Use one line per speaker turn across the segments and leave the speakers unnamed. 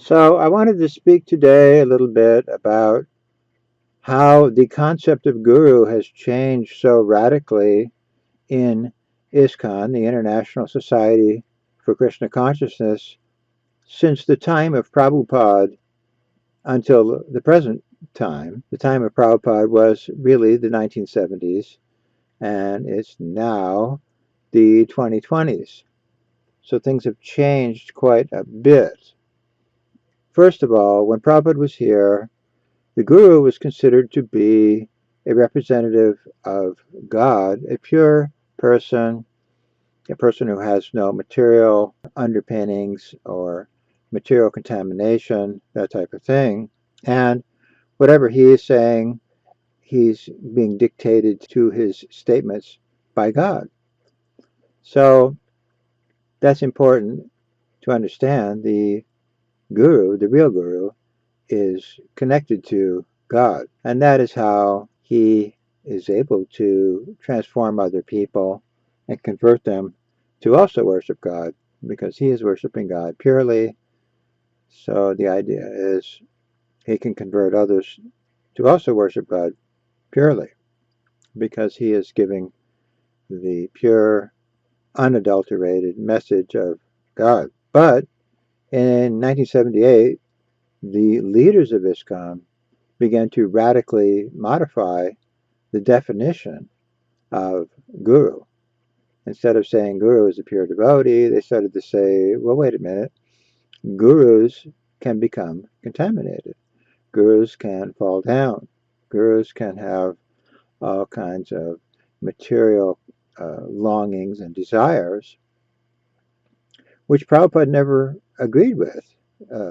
So I wanted to speak today a little bit about how the concept of guru has changed so radically in ISKCON, the International Society for Krishna Consciousness, since the time of Prabhupada until the present time. The time of Prabhupada was really the 1970s, and it's now the 2020s. So things have changed quite a bit. First of all, when Prabhupada was here, the guru was considered to be a representative of God, a pure person, a person who has no material underpinnings or material contamination, that type of thing. And whatever he is saying, he's being dictated to his statements by God. So that's important to understand. The guru, the real guru, is connected to God. And that is how he is able to transform other people and convert them to also worship God, because he is worshiping God purely. So the idea is he can convert others to also worship God purely, because he is giving the pure, unadulterated message of God. But in 1978, the leaders of ISKCON began to radically modify the definition of guru. Instead of saying guru is a pure devotee, they started to say, well, wait a minute, gurus can become contaminated. Gurus can fall down. Gurus can have all kinds of material longings and desires, which Prabhupada never agreed with.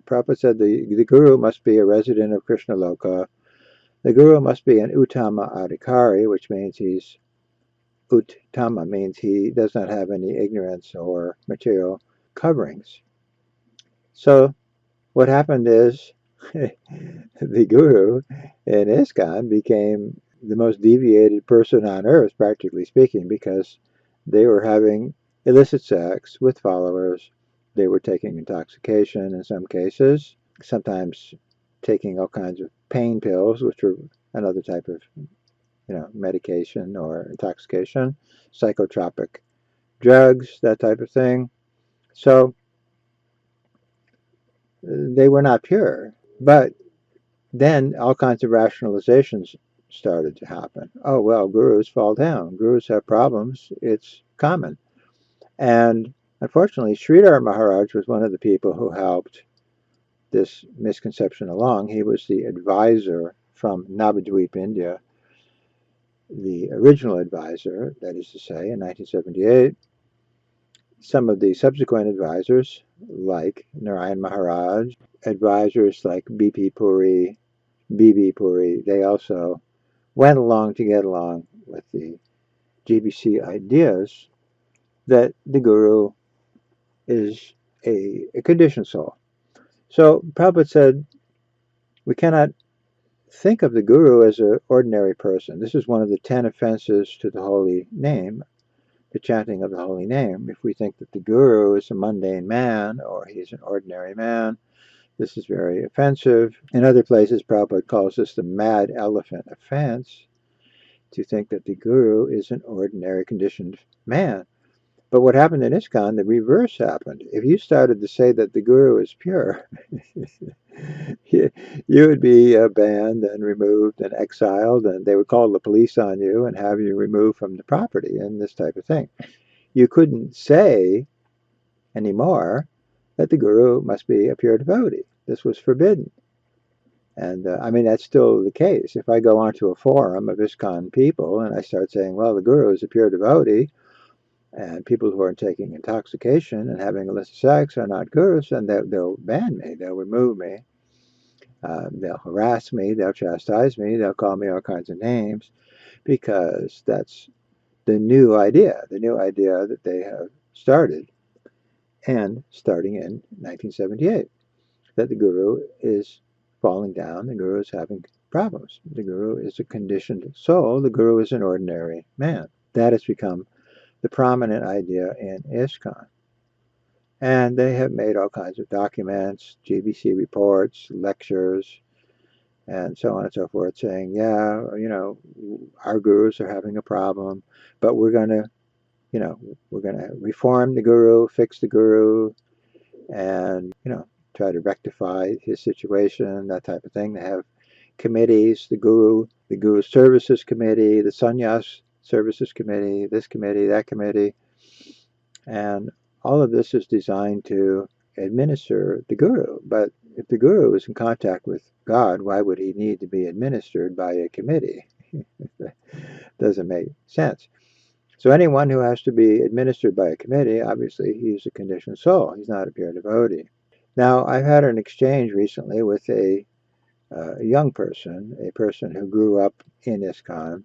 Prabhupada said the guru must be a resident of Krishna Loka. The guru must be an Uttama Adhikari, which means he's Uttama means he does not have any ignorance or material coverings. So what happened is the guru in ISKCON became the most deviated person on earth, practically speaking, because they were having illicit sex with followers. They were taking intoxication in some cases, sometimes taking all kinds of pain pills, which were another type of medication or intoxication, psychotropic drugs, that type of thing. So they were not pure. But then all kinds of rationalizations started to happen. Oh, well, gurus fall down. Gurus have problems. It's common. And unfortunately, Sridhar Maharaj was one of the people who helped this misconception along. He was the advisor from Navadvip, India, the original advisor, that is to say, in 1978. Some of the subsequent advisors, like Narayan Maharaj, advisors like B.P. Puri, B.B. Puri, they also went along to get along with the GBC ideas that the guru is a conditioned soul. So Prabhupada said, we cannot think of the guru as an ordinary person. This is one of the 10 offenses to the holy name, the chanting of the holy name. If we think that the guru is a mundane man or he's an ordinary man, this is very offensive. In other places, Prabhupada calls this the mad elephant offense, to think that the guru is an ordinary conditioned man. But what happened in ISKCON, the reverse happened. If you started to say that the guru is pure, you would be banned and removed and exiled, and they would call the police on you and have you removed from the property and this type of thing. You couldn't say anymore that the guru must be a pure devotee. This was forbidden. And I mean, that's still the case. If I go onto a forum of ISKCON people and I start saying, well, the guru is a pure devotee, and people who are taking intoxication and having illicit sex are not gurus, and they'll ban me, they'll remove me, they'll harass me, they'll chastise me, they'll call me all kinds of names, because that's the new idea that they have started, and starting in 1978, that the guru is falling down, the guru is having problems. The guru is a conditioned soul, the guru is an ordinary man. That has become the prominent idea in ISKCON. And they have made all kinds of documents, GBC reports, lectures, and so on and so forth, saying, yeah, our gurus are having a problem, but we're going to reform the guru, fix the guru, and, try to rectify his situation, that type of thing. They have committees, the guru services committee, the sannyas services committee, this committee, that committee, and all of this is designed to administer the guru. But if the guru is in contact with God, why would he need to be administered by a committee? That doesn't make sense. So anyone who has to be administered by a committee, obviously he's a conditioned soul. He's not a pure devotee. Now, I've had an exchange recently with a young person, a person who grew up in ISKCON,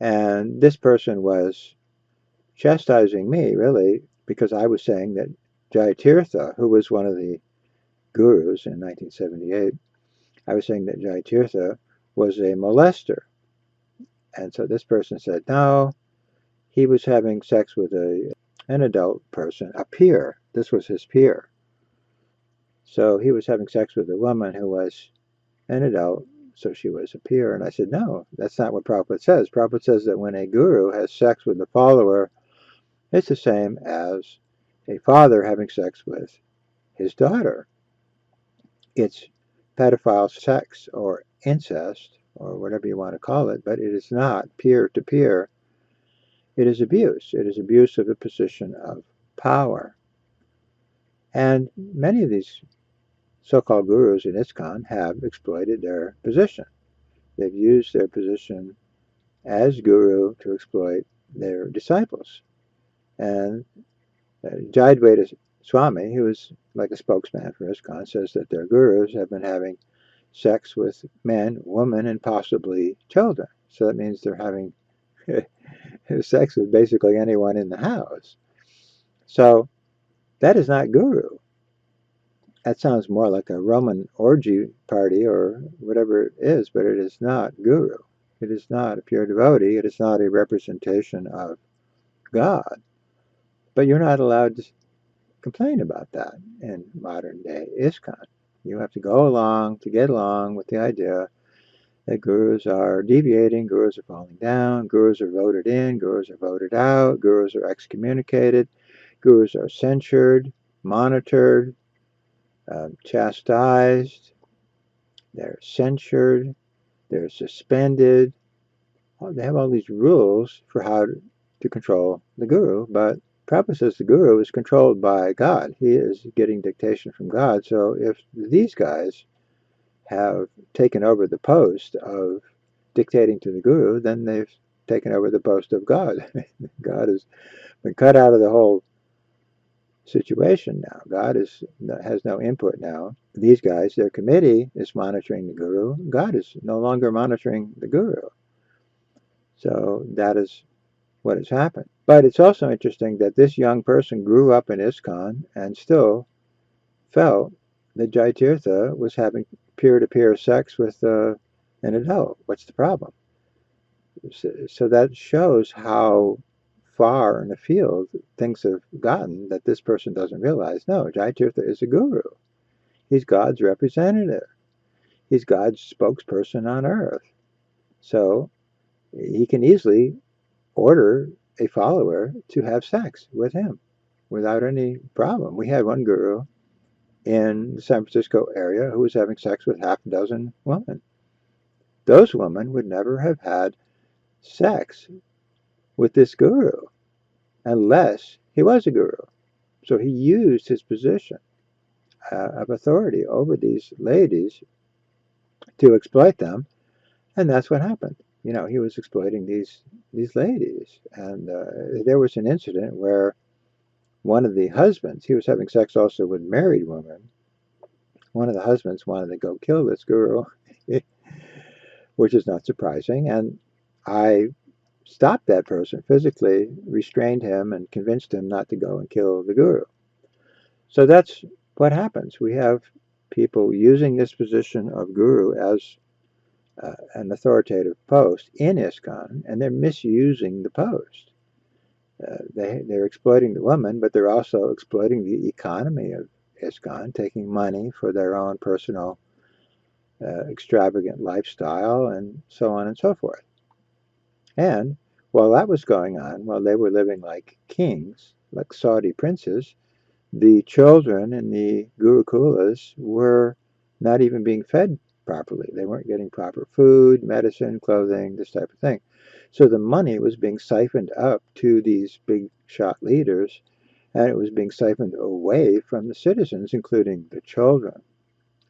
and this person was chastising me, really, because I was saying that Jayatirtha, who was one of the gurus in 1978, I was saying that Jayatirtha was a molester. And so this person said, no, he was having sex with an adult person, a peer. This was his peer. So he was having sex with a woman who was an adult, so she was a peer. And I said, no, that's not what Prabhupada says. Prabhupada says that when a guru has sex with a follower, it's the same as a father having sex with his daughter. It's pedophile sex or incest or whatever you want to call it, but it is not peer to peer. It is abuse. It is abuse of a position of power. And many of these so-called gurus in ISKCON have exploited their position. They've used their position as guru to exploit their disciples. And Jayadvaita Swami, who is like a spokesman for ISKCON, says that their gurus have been having sex with men, women, and possibly children. So that means they're having sex with basically anyone in the house. So that is not guru. That sounds more like a Roman orgy party or whatever it is, but it is not guru. It is not a pure devotee. It is not a representation of God. But you're not allowed to complain about that in modern day ISKCON. You have to go along to get along with the idea that gurus are deviating, gurus are falling down, gurus are voted in, gurus are voted out, gurus are excommunicated, gurus are censured, monitored, chastised, they're censured, they're suspended. They have all these rules for how to control the guru, but Prabhupada says the guru is controlled by God. He is getting dictation from God. So if these guys have taken over the post of dictating to the guru, then they've taken over the post of God. God has been cut out of the whole situation now. God has no input now. These guys, their committee is monitoring the guru. God is no longer monitoring the guru. So that is what has happened. But it's also interesting that this young person grew up in ISKCON and still felt that Jayatirtha was having peer-to-peer sex with an adult. What's the problem? So that shows how far in the field things have gotten that this person doesn't realize. No, Jayatirtha is a guru. He's God's representative. He's God's spokesperson on earth. So he can easily order a follower to have sex with him without any problem. We had one guru in the San Francisco area who was having sex with half a dozen women. Those women would never have had sex with this guru unless he was a guru. So he used his position of authority over these ladies to exploit them, and that's what happened. He was exploiting these ladies, and there was an incident where one of the husbands, he was having sex also with married women. One of the husbands wanted to go kill this guru, which is not surprising, and I stopped that person, physically restrained him, and convinced him not to go and kill the guru. So that's what happens. We have people using this position of guru as an authoritative post in ISKCON, and they're misusing the post. They're exploiting the woman, but they're also exploiting the economy of ISKCON, taking money for their own personal extravagant lifestyle and so on and so forth. And while that was going on, while they were living like kings, like Saudi princes, the children in the Gurukulas were not even being fed properly. They weren't getting proper food, medicine, clothing, this type of thing. So the money was being siphoned up to these big shot leaders, and it was being siphoned away from the citizens, including the children.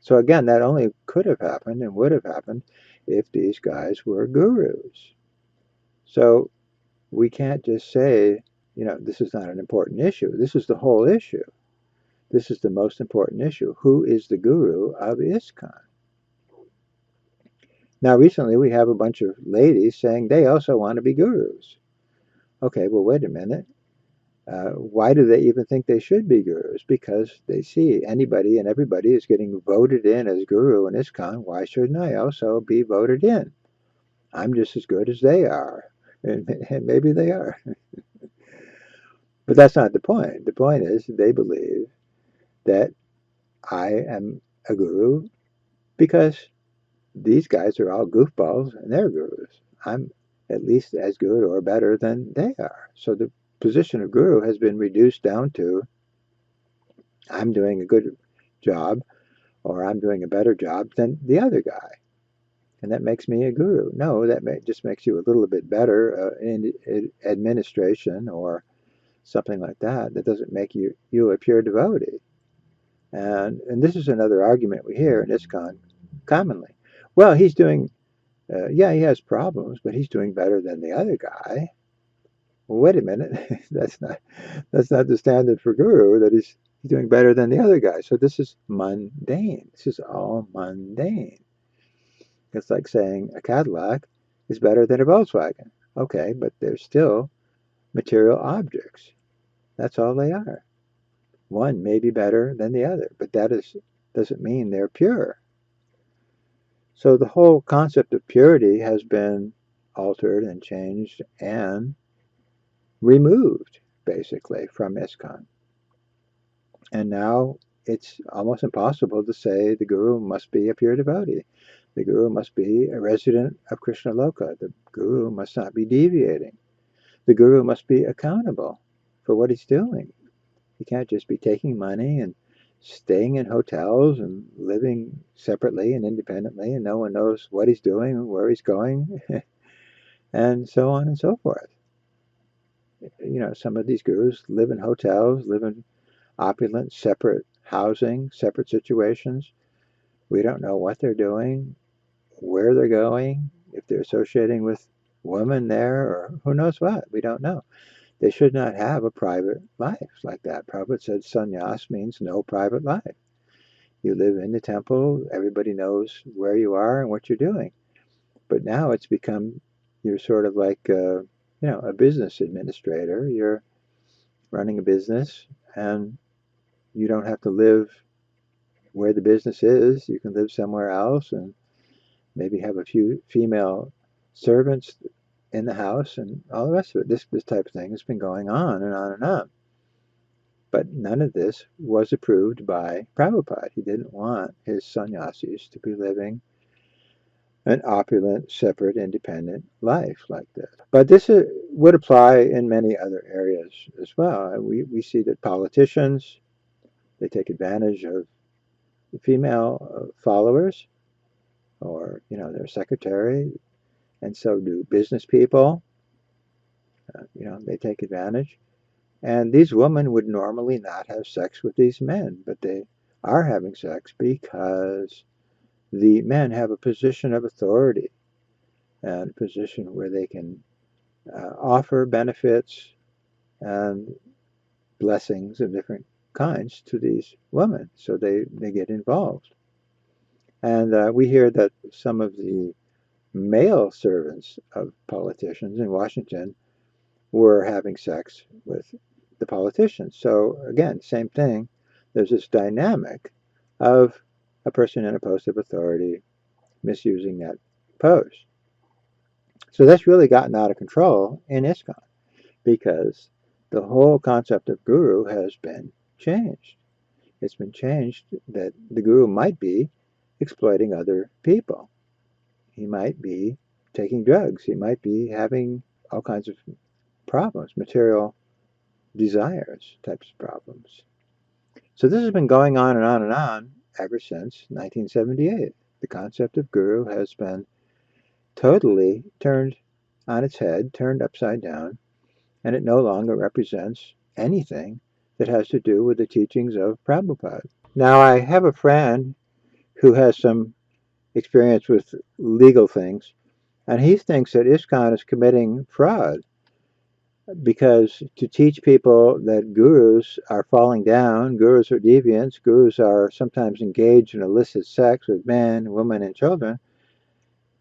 So again, that only could have happened and would have happened if these guys were gurus. So we can't just say, this is not an important issue. This is the whole issue. This is the most important issue. Who is the guru of ISKCON? Now, recently we have a bunch of ladies saying they also want to be gurus. Okay, well, wait a minute. Why do they even think they should be gurus? Because they see anybody and everybody is getting voted in as guru in ISKCON. Why shouldn't I also be voted in? I'm just as good as they are. And maybe they are. But that's not the point. The point is they believe that I am a guru because these guys are all goofballs and they're gurus. I'm at least as good or better than they are. So the position of guru has been reduced down to I'm doing a good job or I'm doing a better job than the other guy. And that makes me a guru. No, just makes you a little bit better in administration or something like that. That doesn't make you a pure devotee. And this is another argument we hear in ISKCON commonly. Well, he's doing, yeah, he has problems, but he's doing better than the other guy. Well, wait a minute, that's not the standard for guru. That he's doing better than the other guy. So this is mundane. This is all mundane. It's like saying a Cadillac is better than a Volkswagen. Okay, but they're still material objects. That's all they are. One may be better than the other, but doesn't mean they're pure. So the whole concept of purity has been altered and changed and removed, basically, from ISKCON. And now it's almost impossible to say the guru must be a pure devotee. The guru must be a resident of Krishna Loka. The guru must not be deviating. The guru must be accountable for what he's doing. He can't just be taking money and staying in hotels and living separately and independently, and no one knows what he's doing or where he's going, and so on and so forth. Some of these gurus live in hotels, live in opulent, separate housing, separate situations. We don't know what they're doing, where they're going, if they're associating with women there, or who knows what. We don't know. They should not have a private life like that. Prabhupada said sannyas means no private life. You live in the temple, everybody knows where you are and what you're doing. But now it's become, you're sort of like, a business administrator. You're running a business and you don't have to live where the business is. You can live somewhere else and maybe have a few female servants in the house and all the rest of it. This type of thing has been going on and on and on. But none of this was approved by Prabhupada. He didn't want his sannyasis to be living an opulent, separate, independent life like this. But this would apply in many other areas as well. We see that politicians, they take advantage of the female followers or, their secretary, and so do business people. They take advantage. And these women would normally not have sex with these men, but they are having sex because the men have a position of authority and a position where they can offer benefits and blessings of different kinds to these women. So they get involved. And we hear that some of the male servants of politicians in Washington were having sex with the politicians. So again, same thing. There's this dynamic of a person in a post of authority misusing that post. So that's really gotten out of control in ISKCON because the whole concept of guru has been changed. It's been changed that the guru might be exploiting other people. He might be taking drugs. He might be having all kinds of problems, material desires types of problems. So this has been going on and on and on ever since 1978. The concept of guru has been totally turned on its head, turned upside down, and it no longer represents anything that has to do with the teachings of Prabhupada. Now, I have a friend who has some experience with legal things, and he thinks that ISKCON is committing fraud because to teach people that gurus are falling down, gurus are deviants, gurus are sometimes engaged in illicit sex with men, women, and children,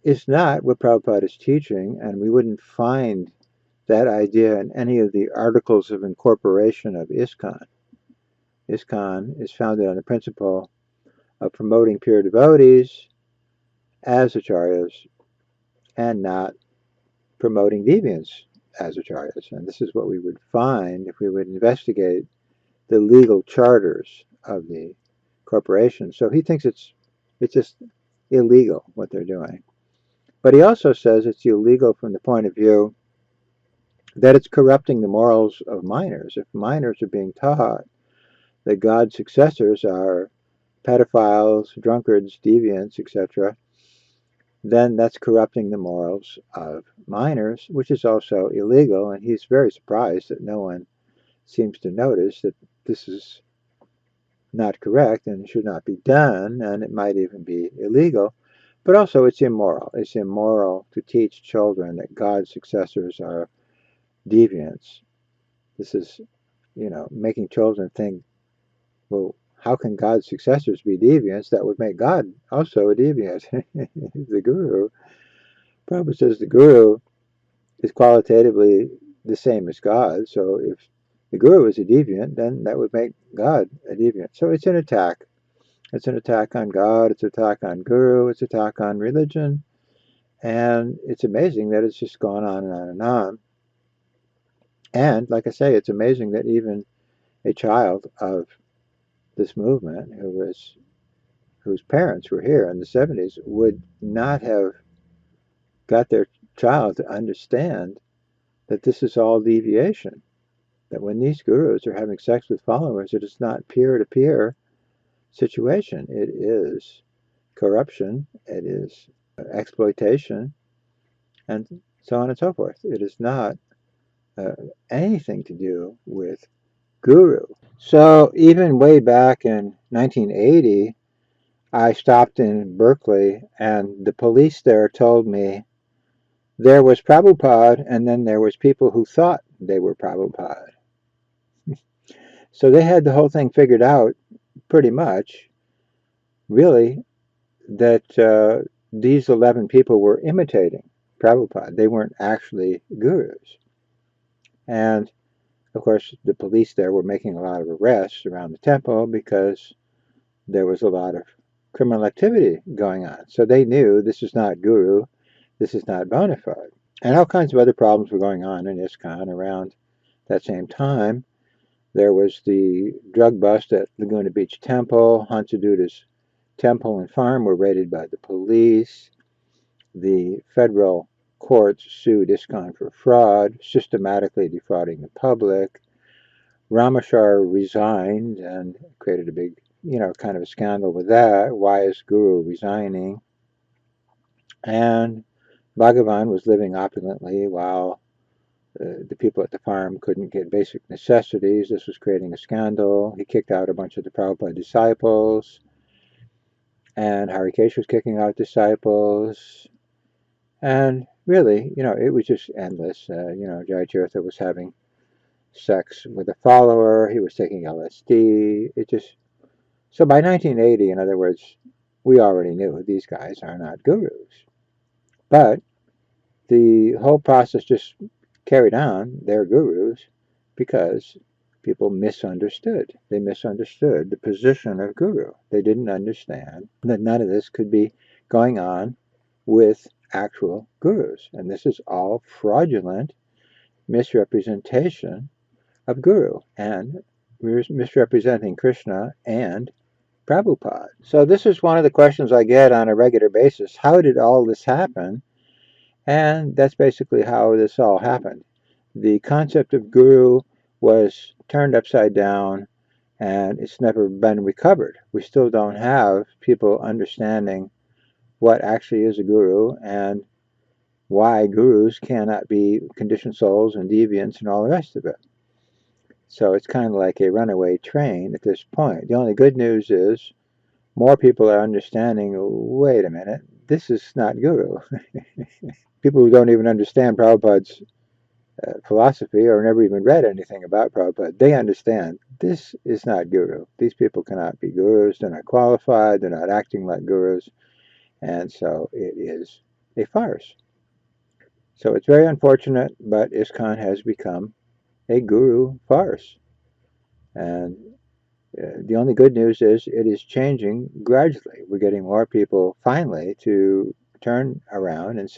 is not what Prabhupada is teaching, and we wouldn't find that idea in any of the articles of incorporation of ISKCON. ISKCON is founded on the principle of promoting pure devotees as acharyas and not promoting deviants as acharyas. And this is what we would find if we would investigate the legal charters of the corporation. So he thinks it's just illegal what they're doing. But he also says it's illegal from the point of view that it's corrupting the morals of minors. If minors are being taught that God's successors are pedophiles, drunkards, deviants, etc., then that's corrupting the morals of minors, which is also illegal. And he's very surprised that no one seems to notice that this is not correct and should not be done, and it might even be illegal. But also it's immoral. It's immoral to teach children that God's successors are deviants. This is, making children think, well, how can God's successors be deviants? That would make God also a deviant. The guru, Prabhupada says the guru is qualitatively the same as God. So if the guru is a deviant, then that would make God a deviant. So it's an attack. It's an attack on God. It's an attack on guru. It's an attack on religion. And it's amazing that it's just gone on and on and on. And like I say, it's amazing that even a child of this movement whose parents were here in the 70s would not have got their child to understand that this is all deviation. That when these gurus are having sex with followers, it is not peer-to-peer situation. It is corruption. It is exploitation, and so on and so forth. It is not anything to do with guru. So even way back in 1980, I stopped in Berkeley, and the police there told me there was Prabhupada, and then there was people who thought they were Prabhupada. So they had the whole thing figured out pretty much, really, that these 11 people were imitating Prabhupada. They weren't actually gurus. And, of course, the police there were making a lot of arrests around the temple because there was a lot of criminal activity going on. So they knew this is not guru, this is not bona fide. And all kinds of other problems were going on in ISKCON around that same time. There was the drug bust at Laguna Beach Temple. Hansaduda's temple and farm were raided by the police. The federal courts sued ISKCON for fraud, systematically defrauding the public. Ramachar resigned and created a big, kind of a scandal with that. Why is Guru resigning? And Bhagavan was living opulently while the people at the farm couldn't get basic necessities. This was creating a scandal. He kicked out a bunch of the Prabhupada disciples. And Hare Krishna was kicking out disciples. And really, it was just endless. Jai Tirtha was having sex with a follower. He was taking LSD. So by 1980, in other words, we already knew these guys are not gurus. But the whole process just carried on. They're gurus because people misunderstood. They misunderstood the position of guru. They didn't understand that none of this could be going on with actual gurus. And this is all fraudulent misrepresentation of Guru and misrepresenting Krishna and Prabhupada. So this is one of the questions I get on a regular basis. How did all this happen? And that's basically how this all happened. The concept of Guru was turned upside down and it's never been recovered. We still don't have people understanding what actually is a guru and why gurus cannot be conditioned souls and deviants and all the rest of it. So it's kind of like a runaway train at this point. The only good news is more people are understanding, wait a minute, this is not guru. People who don't even understand Prabhupada's philosophy or never even read anything about Prabhupada, they understand this is not guru. These people cannot be gurus. They're not qualified. They're not acting like gurus. And so it is a farce. So it's very unfortunate, but ISKCON has become a guru farce. And the only good news is it is changing gradually. We're getting more people finally to turn around and say,